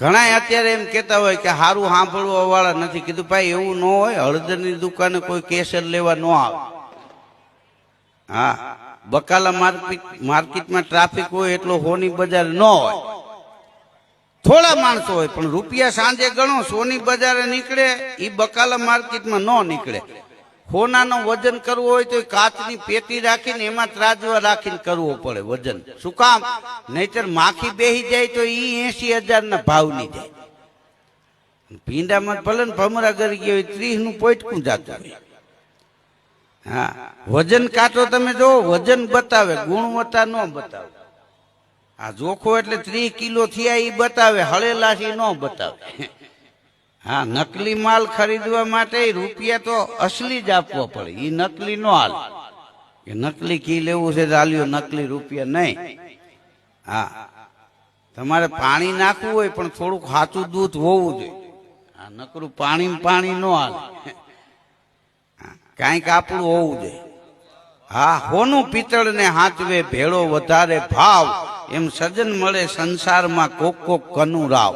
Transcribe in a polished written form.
ઘણા અત્યારે એમ કેતા હોય કે હારું સાંભળવા વાળા નથી. કીધું ભાઈ એવું ન હોય, હળદરની દુકાને કોઈ કેસર લેવા ન આવે. હા, બકાલા માર્કેટમાં ટ્રાફિક હોય એટલો હોની બજાર ન હોય, થોડા માણસો હોય, પણ રૂપિયા સાંજે ગણો સોની બજારે નીકળે એ બકાલા માર્કેટમાં ન નીકળે. સોનાનું વજન કરવું હોય તો કાચની પેટી રાખીને એમાં ત્રાજવા રાખીને કરવો પડે વજન. શું કામ? નહીતર માખી બેહી જાય તો ઈ 80,000 ના ભાવની જાય. ભીંડામાં ભલે ને ભમરા ગરી ગયા હોય 30 નું પોઈટકું જાતું હોય. હા, વજન કાંટો તમે જો વજન બતાવે, ગુણવત્તા ન બતાવે. આ જોખો એટલે 30 કિલો થયા એ બતાવે, હળેલા છે ન બતાવે. હા, નકલી માલ ખરીદવા માટે રૂપિયા તો અસલી જ આપવા પડે. એ નકલી નો હાલ કે નકલી ઘી લેવું છે તો હાલ્યો, નકલી રૂપિયા નહીં. હા, તમારે પાણી નાખવું હોય પણ થોડુંક સાચું દૂધ હોવું જોઈએ. હા, નકરું પાણી નો હાલ, કાંઈક આપણું હોવું જોઈએ. હા, હોનું પિત્તળ ને હાચવે ભેળો વધારે ભાવ, એમ સજન મળે સંસારમાં કોક કોક કનું રાવ.